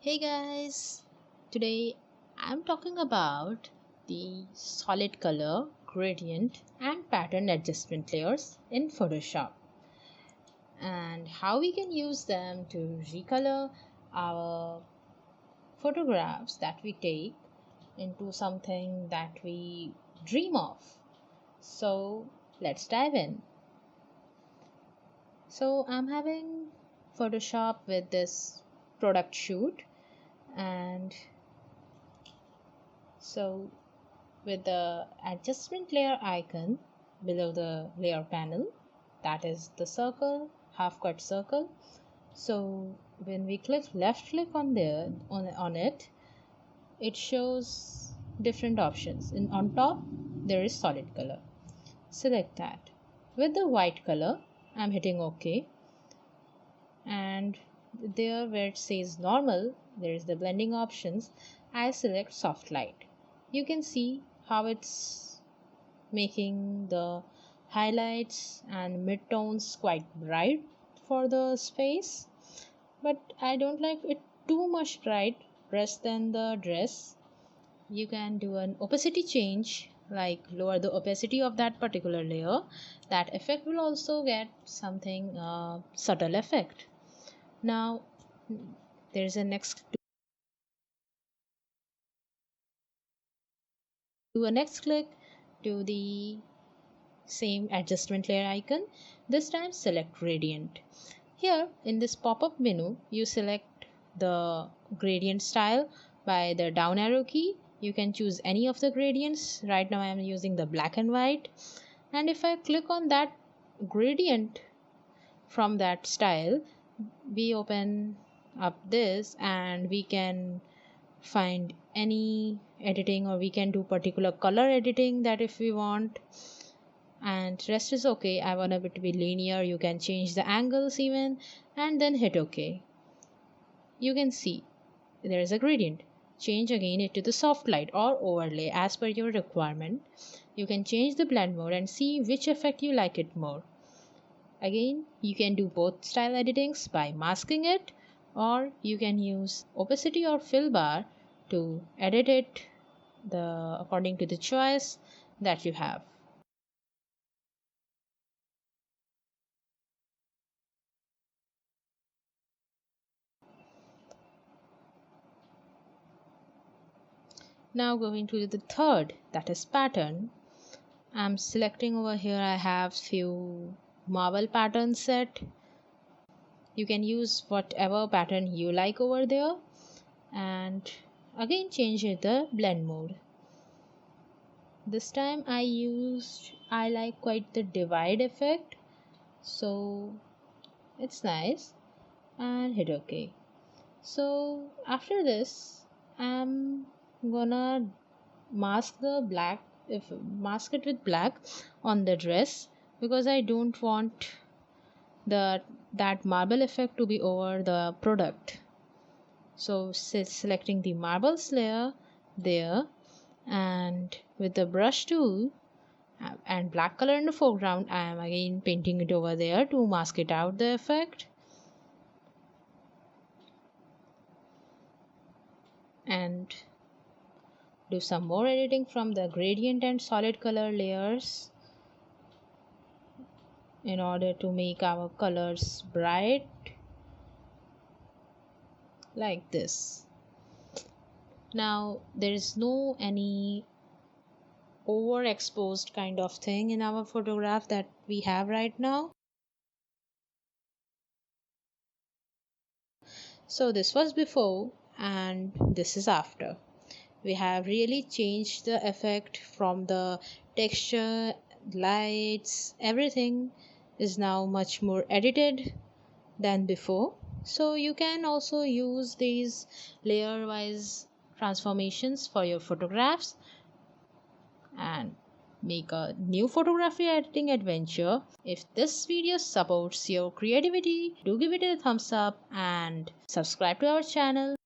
Hey guys, today I'm talking about the solid color, gradient, and pattern adjustment layers in Photoshop and how we can use them to recolor our photographs that we take into something that we dream of. So let's dive in. So I'm having Photoshop with this product shoot, and so with the adjustment layer icon below the layer panel, that is the circle, half cut circle. So when we left click on there on it, it shows different options. And on top there is solid color. Select that. With the white color, I'm hitting OK, and there where it says normal, there is the blending options. I select soft light. You can see how it's making the highlights and midtones quite bright for the space, but I don't like it too much bright less than the dress. You can do an opacity change, like lower the opacity of that particular layer. That effect will also get something subtle effect. Now there's a next do a next click to the same adjustment layer icon. This time select gradient. Here in this pop-up menu, you select the gradient style by the down arrow key. You can choose any of the gradients. Right now I am using the black and white, and if I click on that gradient from that style, we open up this and we can find any editing, or we can do particular color editing that if we want, and rest is okay. I want it to be linear. You can change the angles even, and then hit OK. You can see there is a gradient. Change again it to the soft light or overlay as per your requirement. You can change the blend mode and see which effect you like it more. Again, you can do both style editings by masking it, or you can use opacity or fill bar to edit it according to the choice that you have. Now going to the third, that is pattern. I'm selecting over here. I have few marble pattern set. You can use whatever pattern you like over there, and again change it the blend mode. This time I like quite the divide effect, so it's nice, and hit OK. So after this, I'm gonna mask it with black on the dress, because I don't want that marble effect to be over the product. So selecting the marbles layer there, and with the brush tool and black color in the foreground, I am again painting it over there to mask it out the effect, and do some more editing from the gradient and solid color layers in order to make our colors bright like this. Now there is no any overexposed kind of thing in our photograph that we have right now. So this was before and this is after. We have really changed the effect from the texture, lights, everything is now much more edited than before. So you can also use these layer wise transformations for your photographs and make a new photography editing adventure. If this video supports your creativity, do give it a thumbs up and subscribe to our channel.